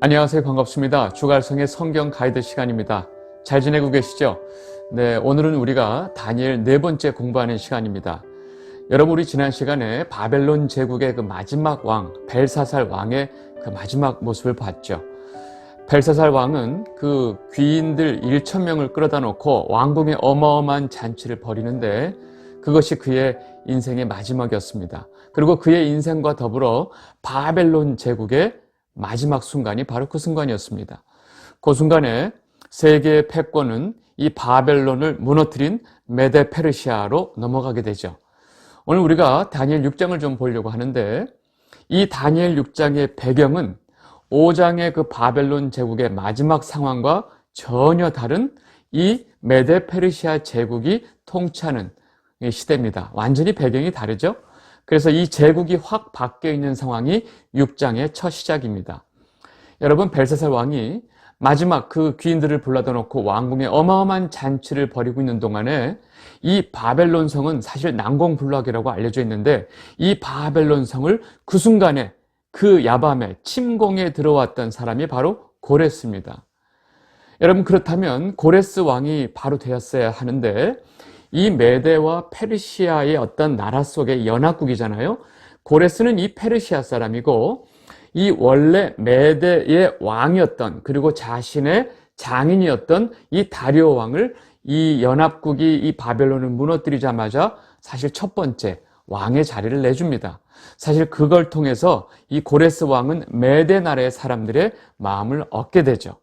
안녕하세요. 반갑습니다. 주갈성의 성경 가이드 시간입니다. 잘 지내고 계시죠? 네, 오늘은 우리가 다니엘 네 번째 공부하는 시간입니다. 여러분, 우리 지난 시간에 바벨론 제국의 그 마지막 왕, 벨사살 왕의 그 마지막 모습을 봤죠. 벨사살 왕은 그 귀인들 1,000명을 끌어다 놓고 왕궁에 어마어마한 잔치를 벌이는데 그것이 그의 인생의 마지막이었습니다. 그리고 그의 인생과 더불어 바벨론 제국의 마지막 순간이 바로 그 순간이었습니다. 그 순간에 세계의 패권은 이 바벨론을 무너뜨린 메데 페르시아로 넘어가게 되죠. 오늘 우리가 다니엘 6장을 좀 보려고 하는데 이 다니엘 6장의 배경은 5장의 그 바벨론 제국의 마지막 상황과 전혀 다른 이 메데 페르시아 제국이 통치하는 시대입니다. 완전히 배경이 다르죠? 그래서 이 제국이 확 바뀌어 있는 상황이 6장의 첫 시작입니다. 여러분, 벨사살 왕이 마지막 그 귀인들을 불러다 놓고 왕궁에 어마어마한 잔치를 벌이고 있는 동안에 이 바벨론 성은 사실 난공불락이라고 알려져 있는데 이 바벨론 성을 그 순간에 그 야밤에 침공에 들어왔던 사람이 바로 고레스입니다. 여러분, 그렇다면 고레스 왕이 바로 되었어야 하는데 이 메데와 페르시아의 어떤 나라 속의 연합국이잖아요. 고레스는 이 페르시아 사람이고 이 원래 메데의 왕이었던 그리고 자신의 장인이었던 이 다리오 왕을 이 연합국이 이 바벨론을 무너뜨리자마자 사실 첫 번째 왕의 자리를 내줍니다. 사실 그걸 통해서 이 고레스 왕은 메데 나라의 사람들의 마음을 얻게 되죠.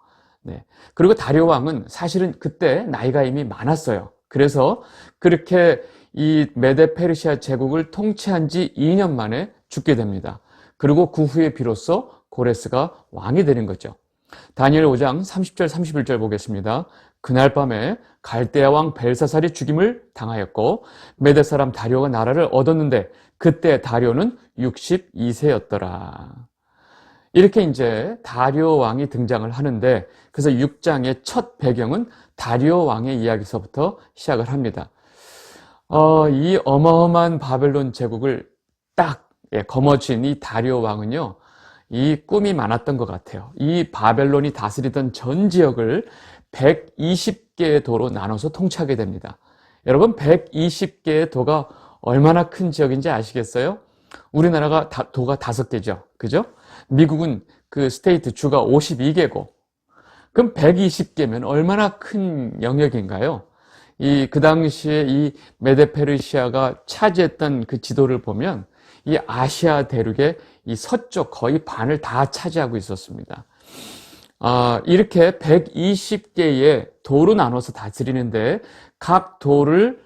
네. 그리고 다리오 왕은 사실은 그때 나이가 이미 많았어요. 그래서 그렇게 이 메데 페르시아 제국을 통치한 지 2년 만에 죽게 됩니다. 그리고 그 후에 비로소 고레스가 왕이 되는 거죠. 다니엘 5장 30절 31절 보겠습니다. 그날 밤에 갈대아 왕 벨사살이 죽임을 당하였고 메데 사람 다리오가 나라를 얻었는데 그때 다리오는 62세였더라. 이렇게 이제 다리오 왕이 등장을 하는데 그래서 6장의 첫 배경은 다리오 왕의 이야기서부터 시작을 합니다. 이 어마어마한 바벨론 제국을 딱 거머쥔 이 다리오 왕은요, 이 꿈이 많았던 것 같아요. 이 바벨론이 다스리던 전 지역을 120개의 도로 나눠서 통치하게 됩니다. 여러분, 120개의 도가 얼마나 큰 지역인지 아시겠어요? 우리나라가 도가 5개죠. 그죠? 미국은 그 스테이트 주가 52개고, 그럼 120개면 얼마나 큰 영역인가요? 그 당시에 이 메데 페르시아가 차지했던 그 지도를 보면 이 아시아 대륙의 이 서쪽 거의 반을 다 차지하고 있었습니다. 이렇게 120개의 도로 나눠서 다스리는데 각 도를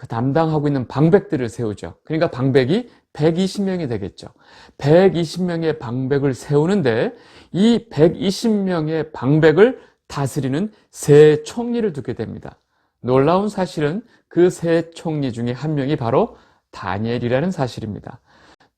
담당하고 있는 방백들을 세우죠. 그러니까 방백이 120명이 되겠죠. 120명의 방백을 세우는데 이 120명의 방백을 다스리는 세 총리를 두게 됩니다. 놀라운 사실은 그 세 총리 중에 한 명이 바로 다니엘이라는 사실입니다.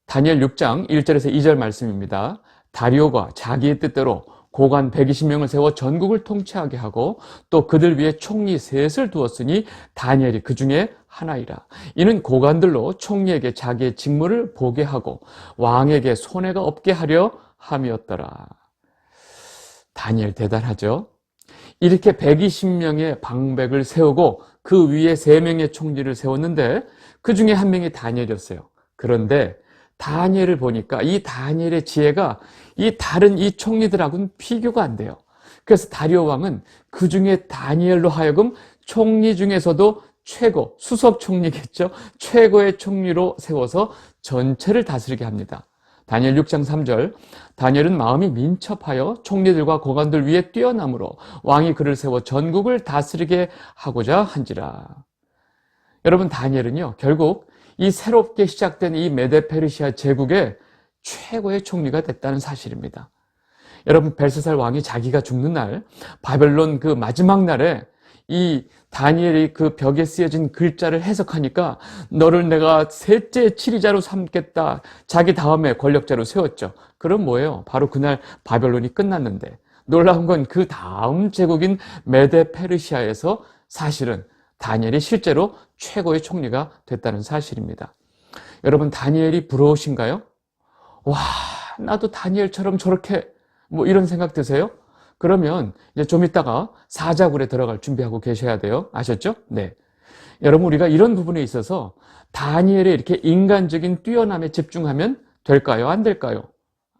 다니엘 6장 1절에서 2절 말씀입니다. 다리오가 자기의 뜻대로 고관 120명을 세워 전국을 통치하게 하고 또 그들 위에 총리 셋을 두었으니 다니엘이 그 중에 하나이라. 이는 고관들로 총리에게 자기의 직무를 보게 하고 왕에게 손해가 없게 하려 함이었더라. 다니엘 대단하죠? 이렇게 120명의 방백을 세우고 그 위에 3명의 총리를 세웠는데 그 중에 한 명이 다니엘이었어요. 그런데 다니엘을 보니까 이 다니엘의 지혜가 이 다른 이 총리들하고는 비교가 안 돼요. 그래서 다리오 왕은 그 중에 다니엘로 하여금 총리 중에서도 최고, 수석 총리겠죠. 최고의 총리로 세워서 전체를 다스리게 합니다. 다니엘 6장 3절, 다니엘은 마음이 민첩하여 총리들과 고관들 위에 뛰어남으로 왕이 그를 세워 전국을 다스리게 하고자 한지라. 여러분, 다니엘은요, 결국 이 새롭게 시작된 이 메데 페르시아 제국의 최고의 총리가 됐다는 사실입니다. 여러분, 벨사살 왕이 자기가 죽는 날, 바벨론 그 마지막 날에 이 다니엘이 그 벽에 쓰여진 글자를 해석하니까 너를 내가 셋째 치리자로 삼겠다. 자기 다음에 권력자로 세웠죠. 그럼 뭐예요? 바로 그날 바벨론이 끝났는데 놀라운 건 그 다음 제국인 메데 페르시아에서 사실은 다니엘이 실제로 최고의 총리가 됐다는 사실입니다. 여러분, 다니엘이 부러우신가요? 와, 나도 다니엘처럼 저렇게 뭐 이런 생각 드세요? 그러면 이제 좀 이따가 사자굴에 들어갈 준비하고 계셔야 돼요. 아셨죠? 네. 여러분, 우리가 이런 부분에 있어서 다니엘의 이렇게 인간적인 뛰어남에 집중하면 될까요? 안 될까요?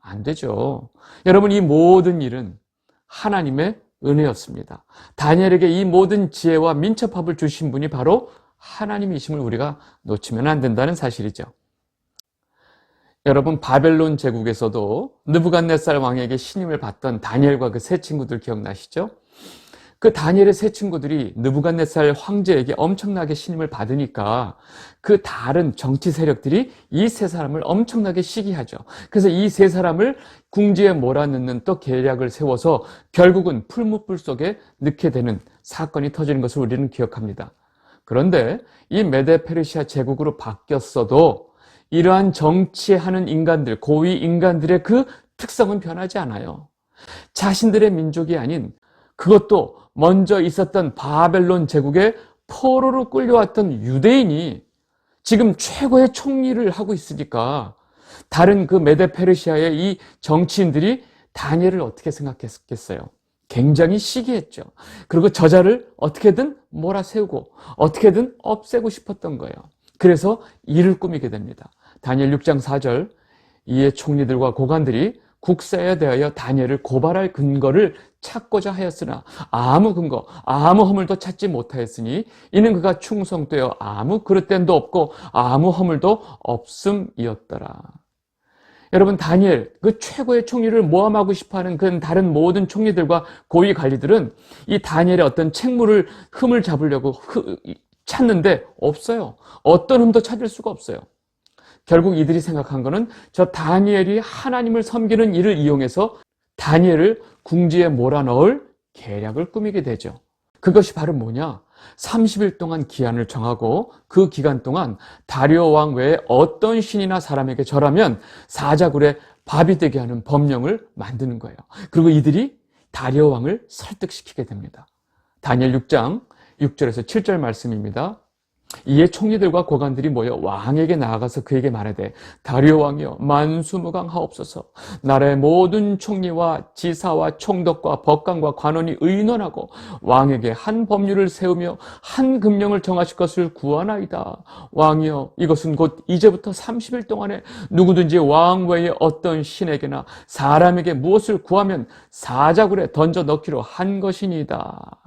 안 되죠. 여러분, 이 모든 일은 하나님의 은혜였습니다. 다니엘에게 이 모든 지혜와 민첩함을 주신 분이 바로 하나님이심을 우리가 놓치면 안 된다는 사실이죠. 여러분, 바벨론 제국에서도 느부갓네살 왕에게 신임을 받던 다니엘과 그 세 친구들 기억나시죠? 그 다니엘의 세 친구들이 느부갓네살 황제에게 엄청나게 신임을 받으니까 그 다른 정치 세력들이 이 세 사람을 엄청나게 시기하죠. 그래서 이 세 사람을 궁지에 몰아넣는 또 계략을 세워서 결국은 풀무불 속에 넣게 되는 사건이 터지는 것을 우리는 기억합니다. 그런데 이 메데 페르시아 제국으로 바뀌었어도 이러한 정치하는 인간들, 고위 인간들의 그 특성은 변하지 않아요. 자신들의 민족이 아닌, 그것도 먼저 있었던 바벨론 제국에 포로로 끌려왔던 유대인이 지금 최고의 총리를 하고 있으니까 다른 그 메데 페르시아의 이 정치인들이 다니엘을 어떻게 생각했겠어요? 굉장히 시기했죠. 그리고 저자를 어떻게든 몰아세우고 어떻게든 없애고 싶었던 거예요. 그래서 일을 꾸미게 됩니다. 다니엘 6장 4절, 이에 총리들과 고관들이 국사에 대하여 다니엘을 고발할 근거를 찾고자 하였으나 아무 근거, 아무 허물도 찾지 못하였으니 이는 그가 충성되어 아무 그릇됨도 없고 아무 허물도 없음이었더라. 여러분, 다니엘, 그 최고의 총리를 모함하고 싶어하는 그 다른 모든 총리들과 고위 관리들은 이 다니엘의 어떤 책무를 흠을 잡으려고 찾는데 없어요. 어떤 흠도 찾을 수가 없어요. 결국 이들이 생각한 거는 저 다니엘이 하나님을 섬기는 일을 이용해서 다니엘을 궁지에 몰아넣을 계략을 꾸미게 되죠. 그것이 바로 뭐냐? 30일 동안 기한을 정하고 그 기간 동안 다리오 왕 외에 어떤 신이나 사람에게 절하면 사자굴에 밥이 되게 하는 법령을 만드는 거예요. 그리고 이들이 다리오 왕을 설득시키게 됩니다. 다니엘 6장 6절에서 7절 말씀입니다. 이에 총리들과 고관들이 모여 왕에게 나아가서 그에게 말하되 다리오 왕이여 만수무강하옵소서. 나라의 모든 총리와 지사와 총독과 법관과 관원이 의논하고 왕에게 한 법률을 세우며 한 금령을 정하실 것을 구하나이다. 왕이여, 이것은 곧 이제부터 30일 동안에 누구든지 왕 외에 어떤 신에게나 사람에게 무엇을 구하면 사자굴에 던져 넣기로 한 것이니이다.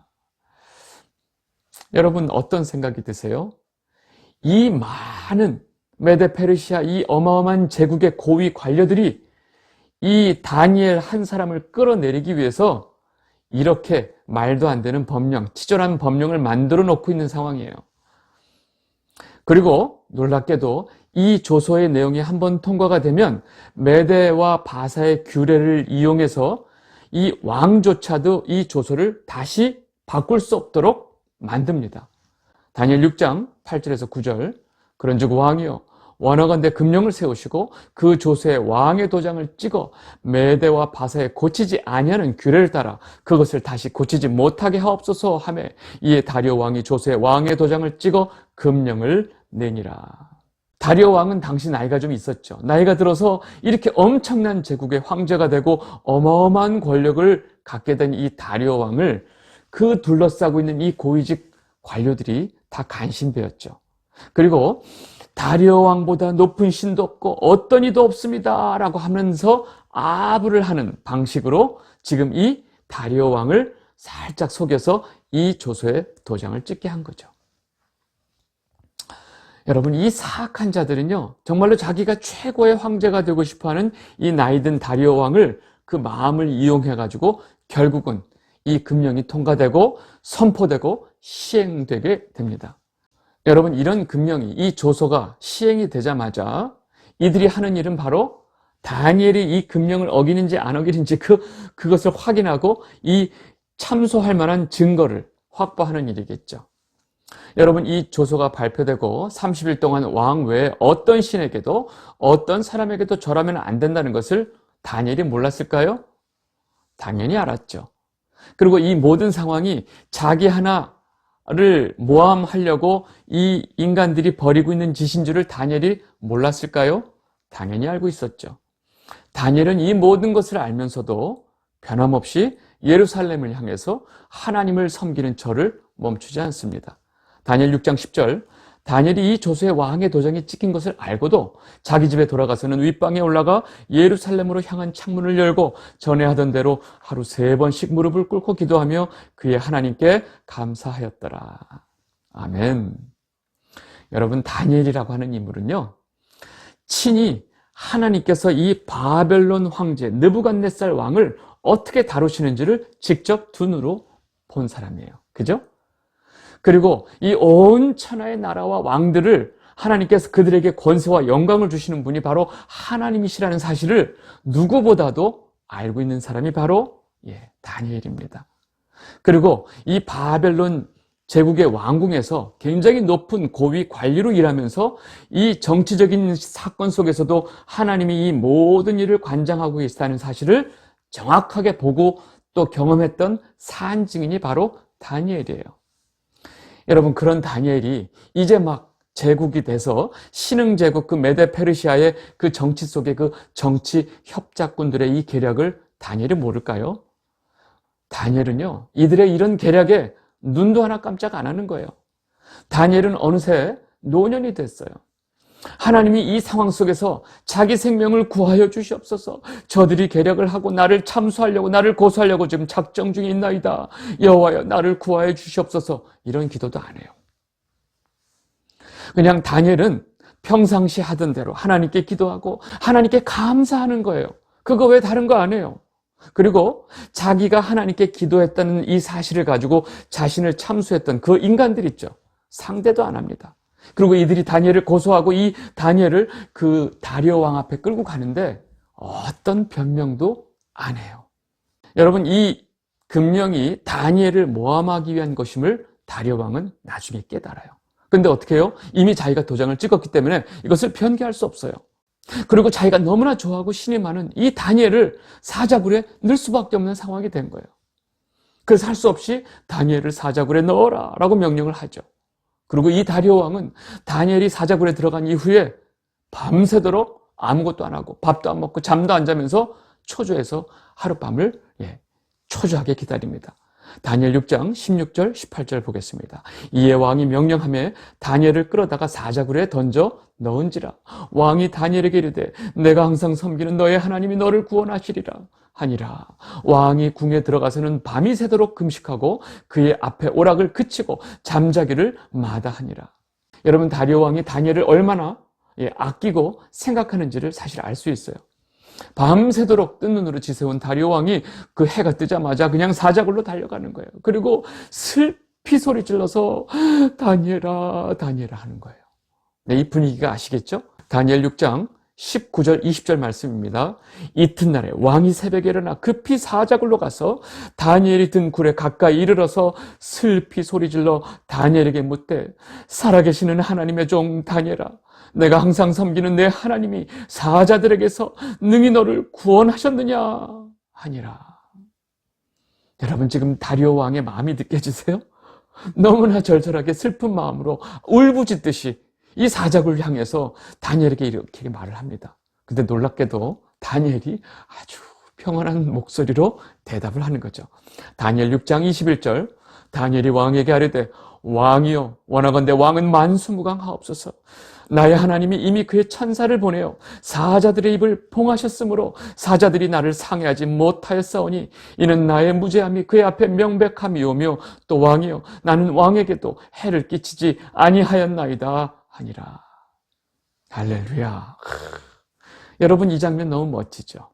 여러분, 어떤 생각이 드세요? 이 많은 메데 페르시아 이 어마어마한 제국의 고위 관료들이 이 다니엘 한 사람을 끌어내리기 위해서 이렇게 말도 안 되는 법령, 치졸한 법령을 만들어 놓고 있는 상황이에요. 그리고 놀랍게도 이 조서의 내용이 한번 통과가 되면 메데와 바사의 규례를 이용해서 이 왕조차도 이 조서를 다시 바꿀 수 없도록 만듭니다. 다니엘 6장 8절에서 9절, 그런즉 왕이여 원하건대 금령을 세우시고 그 조서에 왕의 도장을 찍어 메대와 바사에 고치지 아니하는 규례를 따라 그것을 다시 고치지 못하게 하옵소서 하매, 이에 다리오 왕이 조서에 왕의 도장을 찍어 금령을 내니라. 다리오 왕은 당시 나이가 좀 있었죠. 나이가 들어서 이렇게 엄청난 제국의 황제가 되고 어마어마한 권력을 갖게 된 이 다리오 왕을 그 둘러싸고 있는 이 고위직 관료들이 다 간신배였죠. 그리고 다리오 왕보다 높은 신도 없고 어떤 이도 없습니다 라고 하면서 아부를 하는 방식으로 지금 이 다리오 왕을 살짝 속여서 이 조서에 도장을 찍게 한 거죠. 여러분, 이 사악한 자들은요, 정말로 자기가 최고의 황제가 되고 싶어하는 이 나이든 다리오 왕을 그 마음을 이용해가지고 결국은 이 금령이 통과되고 선포되고 시행되게 됩니다. 여러분, 이런 금령이, 이 조서가 시행이 되자마자 이들이 하는 일은 바로 다니엘이 이 금령을 어기는지 안 어기는지 그것을 확인하고 이 참소할 만한 증거를 확보하는 일이겠죠. 여러분, 이 조서가 발표되고 30일 동안 왕 외에 어떤 신에게도 어떤 사람에게도 절하면 안 된다는 것을 다니엘이 몰랐을까요? 당연히 알았죠. 그리고 이 모든 상황이 자기 하나를 모함하려고 이 인간들이 벌이고 있는 짓인 줄을 다니엘이 몰랐을까요? 당연히 알고 있었죠. 다니엘은 이 모든 것을 알면서도 변함없이 예루살렘을 향해서 하나님을 섬기는 절을 멈추지 않습니다. 다니엘 6장 10절, 다니엘이 이 조수의 왕의 도장이 찍힌 것을 알고도 자기 집에 돌아가서는 윗방에 올라가 예루살렘으로 향한 창문을 열고 전에 하던 대로 하루 3번씩 무릎을 꿇고 기도하며 그의 하나님께 감사하였더라. 아멘. 여러분, 다니엘이라고 하는 인물은요, 친히 하나님께서 이 바벨론 황제 느부갓네살 왕을 어떻게 다루시는지를 직접 두 눈으로 본 사람이에요. 그죠? 그리고 이 온 천하의 나라와 왕들을 하나님께서 그들에게 권세와 영광을 주시는 분이 바로 하나님이시라는 사실을 누구보다도 알고 있는 사람이 바로 다니엘입니다. 그리고 이 바벨론 제국의 왕궁에서 굉장히 높은 고위 관리로 일하면서 이 정치적인 사건 속에서도 하나님이 이 모든 일을 관장하고 계시다는 사실을 정확하게 보고 또 경험했던 산증인이 바로 다니엘이에요. 여러분, 그런 다니엘이 이제 막 제국이 돼서 신흥제국 그 메데 페르시아의 그 정치 속의 그 정치 협작꾼들의 이 계략을 다니엘이 모를까요? 다니엘은요, 이들의 이런 계략에 눈도 하나 깜짝 안 하는 거예요. 다니엘은 어느새 노년이 됐어요. 하나님이 이 상황 속에서 자기 생명을 구하여 주시옵소서. 저들이 계략을 하고 나를 참수하려고, 나를 고소하려고 지금 작정 중에 있나이다. 여호와여, 나를 구하여 주시옵소서. 이런 기도도 안 해요. 그냥 다니엘은 평상시 하던 대로 하나님께 기도하고 하나님께 감사하는 거예요. 그거 외에 다른 거 안 해요. 그리고 자기가 하나님께 기도했다는 이 사실을 가지고 자신을 참수했던 그 인간들 있죠. 상대도 안 합니다. 그리고 이들이 다니엘을 고소하고 이 다니엘을 그 다리오 왕 앞에 끌고 가는데 어떤 변명도 안 해요. 여러분, 이 금령이 다니엘을 모함하기 위한 것임을 다리오 왕은 나중에 깨달아요. 근데 어떻게 해요? 이미 자기가 도장을 찍었기 때문에 이것을 변개할 수 없어요. 그리고 자기가 너무나 좋아하고 신이 많은 이 다니엘을 사자굴에 넣을 수밖에 없는 상황이 된 거예요. 그래서 할 수 없이 다니엘을 사자굴에 넣어라 라고 명령을 하죠. 그리고 이 다리오 왕은 다니엘이 사자굴에 들어간 이후에 밤새도록 아무것도 안 하고 밥도 안 먹고 잠도 안 자면서 초조해서 하룻밤을 초조하게 기다립니다. 다니엘 6장 16절 18절 보겠습니다. 이에 왕이 명령하며 다니엘을 끌어다가 사자굴에 던져 넣은지라. 왕이 다니엘에게 이르되 내가 항상 섬기는 너의 하나님이 너를 구원하시리라 하니라. 왕이 궁에 들어가서는 밤이 새도록 금식하고 그의 앞에 오락을 그치고 잠자기를 마다하니라. 여러분, 다리오 왕이 다니엘을 얼마나 아끼고 생각하는지를 사실 알 수 있어요. 밤새도록 뜬 눈으로 지새운 다리오 왕이 그 해가 뜨자마자 그냥 사자굴로 달려가는 거예요. 그리고 슬피 소리 질러서 다니엘아 다니엘아 하는 거예요. 네, 이 분위기가 아시겠죠? 다니엘 6장 19절 20절 말씀입니다. 이튿날에 왕이 새벽에 일어나 급히 사자굴로 가서 다니엘이 든 굴에 가까이 이르러서 슬피 소리질러 다니엘에게 묻되 살아계시는 하나님의 종 다니엘아, 내가 항상 섬기는 내 하나님이 사자들에게서 능히 너를 구원하셨느냐 하니라. 여러분, 지금 다리오 왕의 마음이 느껴지세요? 너무나 절절하게 슬픈 마음으로 울부짖듯이 이 사자굴을 향해서 다니엘에게 이렇게 말을 합니다. 근데 놀랍게도 다니엘이 아주 평안한 목소리로 대답을 하는 거죠. 다니엘 6장 21절, 다니엘이 왕에게 아뢰되 왕이여, 원하건대 왕은 만수무강하옵소서. 나의 하나님이 이미 그의 천사를 보내어 사자들의 입을 봉하셨으므로 사자들이 나를 상해하지 못하였사오니 이는 나의 무죄함이 그의 앞에 명백함이오며 또 왕이여, 나는 왕에게도 해를 끼치지 아니하였나이다 하니라. 할렐루야. 여러분, 이 장면 너무 멋지죠?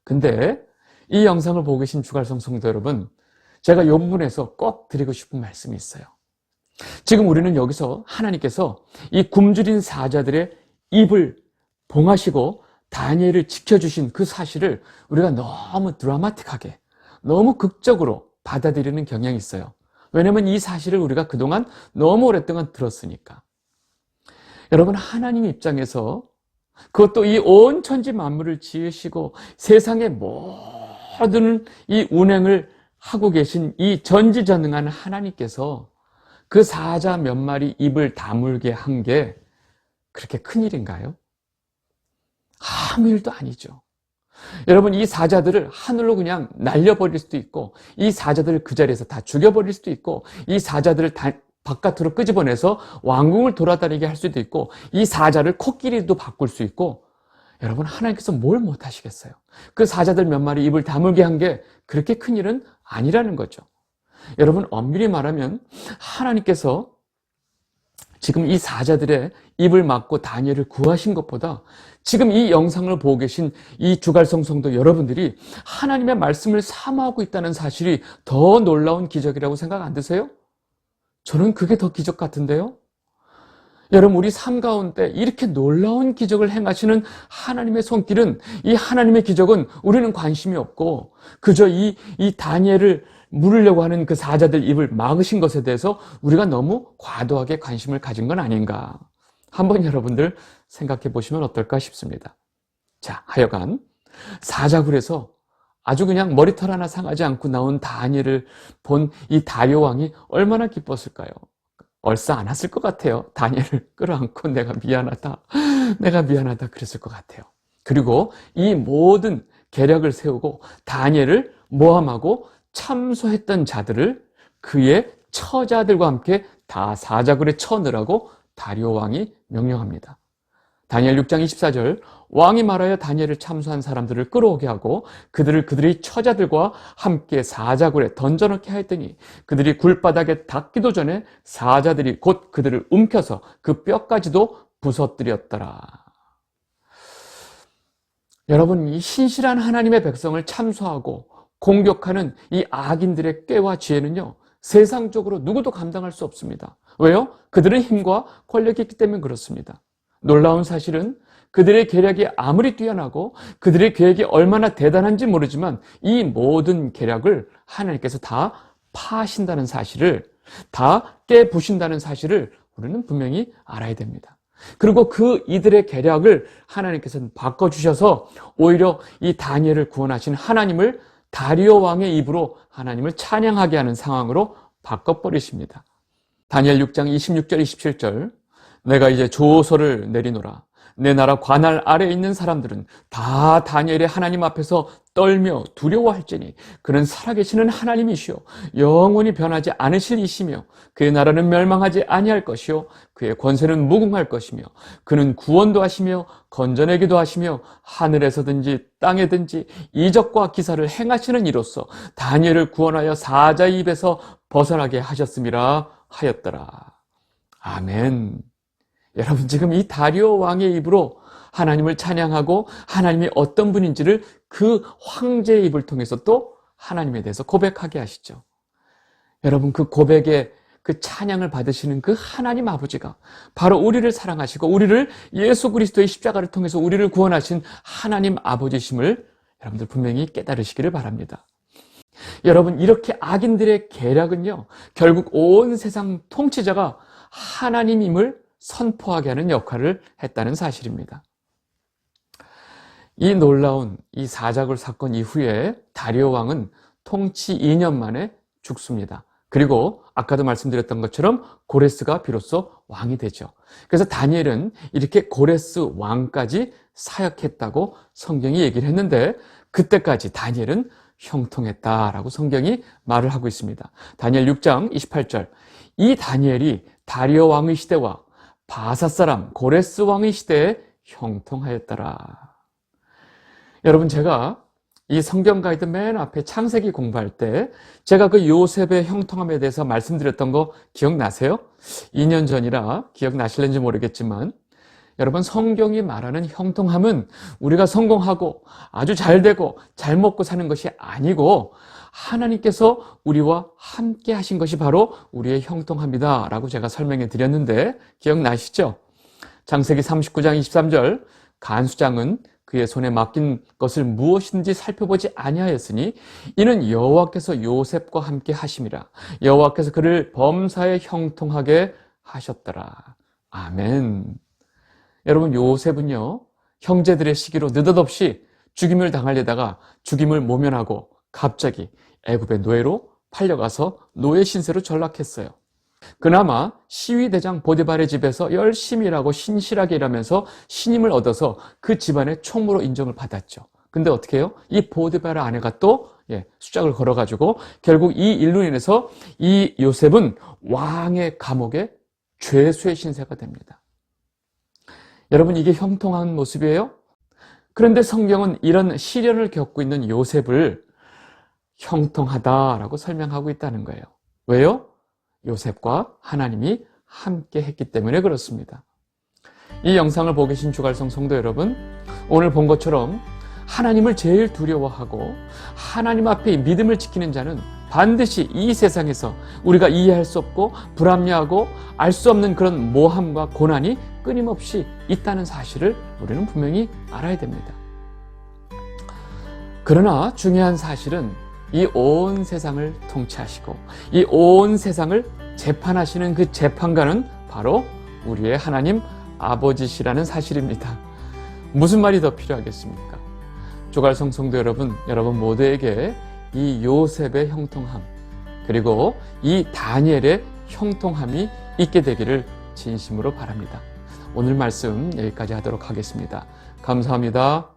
근데 이 영상을 보고 계신 주갈성 성도 여러분, 제가 이 부분에서 꼭 드리고 싶은 말씀이 있어요. 지금 우리는 여기서 하나님께서 이 굶주린 사자들의 입을 봉하시고 다니엘을 지켜주신 그 사실을 우리가 너무 드라마틱하게, 너무 극적으로 받아들이는 경향이 있어요. 왜냐하면 이 사실을 우리가 그동안 너무 오랫동안 들었으니까. 여러분, 하나님 입장에서 그것도 이 온 천지 만물을 지으시고 세상의 모든 이 운행을 하고 계신 이 전지전능한 하나님께서 그 사자 몇 마리 입을 다물게 한 게 그렇게 큰 일인가요? 아무 일도 아니죠. 여러분, 이 사자들을 하늘로 그냥 날려버릴 수도 있고, 이 사자들을 그 자리에서 다 죽여버릴 수도 있고, 이 사자들을 바깥으로 끄집어내서 왕궁을 돌아다니게 할 수도 있고, 이 사자를 코끼리도 바꿀 수 있고, 여러분, 하나님께서 뭘 못하시겠어요? 그 사자들 몇 마리 입을 다물게 한 게 그렇게 큰 일은 아니라는 거죠. 여러분, 엄밀히 말하면 하나님께서 지금 이 사자들의 입을 막고 다니엘을 구하신 것보다 지금 이 영상을 보고 계신 이 주갈성 성도 여러분들이 하나님의 말씀을 사모하고 있다는 사실이 더 놀라운 기적이라고 생각 안 드세요? 저는 그게 더 기적 같은데요? 여러분, 우리 삶 가운데 이렇게 놀라운 기적을 행하시는 하나님의 손길은, 이 하나님의 기적은 우리는 관심이 없고 그저 이 다니엘을 물으려고 하는 그 사자들 입을 막으신 것에 대해서 우리가 너무 과도하게 관심을 가진 건 아닌가. 한번 여러분들 생각해 보시면 어떨까 싶습니다. 자, 하여간 사자굴에서 아주 그냥 머리털 하나 상하지 않고 나온 다니엘을 본 이 다리오 왕이 얼마나 기뻤을까요? 얼싸 안았을 것 같아요. 다니엘을 끌어안고 내가 미안하다 그랬을 것 같아요. 그리고 이 모든 계략을 세우고 다니엘을 모함하고 참소했던 자들을 그의 처자들과 함께 다 사자굴에 쳐넣으라고 다리오 왕이 명령합니다. 다니엘 6장 24절, 왕이 말하여 다니엘을 참소한 사람들을 끌어오게 하고 그들의 처자들과 함께 사자굴에 던져넣게 하였더니 그들이 굴바닥에 닿기도 전에 사자들이 곧 그들을 움켜서 그 뼈까지도 부서뜨렸더라. 여러분, 이 신실한 하나님의 백성을 참소하고 공격하는 이 악인들의 꾀와 지혜는요, 세상적으로 누구도 감당할 수 없습니다. 왜요? 그들은 힘과 권력이 있기 때문에 그렇습니다. 놀라운 사실은 그들의 계략이 아무리 뛰어나고 그들의 계획이 얼마나 대단한지 모르지만 이 모든 계략을 하나님께서 다 파하신다는 사실을, 다 깨부신다는 사실을 우리는 분명히 알아야 됩니다. 그리고 이들의 계략을 하나님께서는 바꿔주셔서 오히려 이 다니엘을 구원하신 하나님을 다리오 왕의 입으로 하나님을 찬양하게 하는 상황으로 바꿔버리십니다. 다니엘 6장 26절 27절, 내가 이제 조서를 내리노라. 내 나라 관할 아래에 있는 사람들은 다 다니엘의 하나님 앞에서 떨며 두려워할지니 그는 살아계시는 하나님이시요 영원히 변하지 않으실 이시며 그의 나라는 멸망하지 아니할 것이요 그의 권세는 무궁할 것이며 그는 구원도 하시며 건져내기도 하시며 하늘에서든지 땅에든지 이적과 기사를 행하시는 이로써 다니엘을 구원하여 사자의 입에서 벗어나게 하셨음이라 하였더라. 아멘. 여러분, 지금 이 다리오 왕의 입으로 하나님을 찬양하고 하나님이 어떤 분인지를 그 황제의 입을 통해서 또 하나님에 대해서 고백하게 하시죠. 여러분, 그 고백의 그 찬양을 받으시는 그 하나님 아버지가 바로 우리를 사랑하시고 우리를 예수 그리스도의 십자가를 통해서 우리를 구원하신 하나님 아버지심을 여러분들 분명히 깨달으시기를 바랍니다. 여러분, 이렇게 악인들의 계략은요, 결국 온 세상 통치자가 하나님임을 선포하게 하는 역할을 했다는 사실입니다. 이 놀라운 이 사자굴 사건 이후에 다리오 왕은 통치 2년 만에 죽습니다. 그리고 아까도 말씀드렸던 것처럼 고레스가 비로소 왕이 되죠. 그래서 다니엘은 이렇게 고레스 왕까지 사역했다고 성경이 얘기를 했는데 그때까지 다니엘은 형통했다라고 성경이 말을 하고 있습니다. 다니엘 6장 28절, 이 다니엘이 다리오 왕의 시대와 바사 사람 고레스 왕의 시대에 형통하였더라. 여러분, 제가 이 성경 가이드 맨 앞에 창세기 공부할 때 제가 그 요셉의 형통함에 대해서 말씀드렸던 거 기억나세요? 2년 전이라 기억나실는지 모르겠지만 여러분, 성경이 말하는 형통함은 우리가 성공하고 아주 잘 되고 잘 먹고 사는 것이 아니고 하나님께서 우리와 함께 하신 것이 바로 우리의 형통함이다 라고 제가 설명해 드렸는데 기억나시죠? 창세기 39장 23절, 간수장은 그의 손에 맡긴 것을 무엇인지 살펴보지 아니하였으니 이는 여호와께서 요셉과 함께 하심이라. 여호와께서 그를 범사에 형통하게 하셨더라. 아멘. 여러분, 요셉은요, 형제들의 시기로 느닷없이 죽임을 당하려다가 죽임을 모면하고 갑자기 애굽의 노예로 팔려가서 노예 신세로 전락했어요. 그나마 시위대장 보디발의 집에서 열심히 일하고 신실하게 일하면서 신임을 얻어서 그 집안의 총무로 인정을 받았죠. 근데 어떻게 해요? 이 보디바라 아내가 또 수작을 걸어가지고 결국 이 일로 인해서 이 요셉은 왕의 감옥에 죄수의 신세가 됩니다. 여러분, 이게 형통한 모습이에요? 그런데 성경은 이런 시련을 겪고 있는 요셉을 형통하다라고 설명하고 있다는 거예요. 왜요? 요셉과 하나님이 함께 했기 때문에 그렇습니다. 이 영상을 보고 계신 주갈성 성도 여러분, 오늘 본 것처럼 하나님을 제일 두려워하고 하나님 앞에 믿음을 지키는 자는 반드시 이 세상에서 우리가 이해할 수 없고 불합리하고 알 수 없는 그런 모함과 고난이 끊임없이 있다는 사실을 우리는 분명히 알아야 됩니다. 그러나 중요한 사실은 이 온 세상을 통치하시고 이 온 세상을 재판하시는 그 재판관은 바로 우리의 하나님 아버지시라는 사실입니다. 무슨 말이 더 필요하겠습니까? 조갈성 성도 여러분 모두에게 이 요셉의 형통함, 그리고 이 다니엘의 형통함이 있게 되기를 진심으로 바랍니다. 오늘 말씀 여기까지 하도록 하겠습니다. 감사합니다.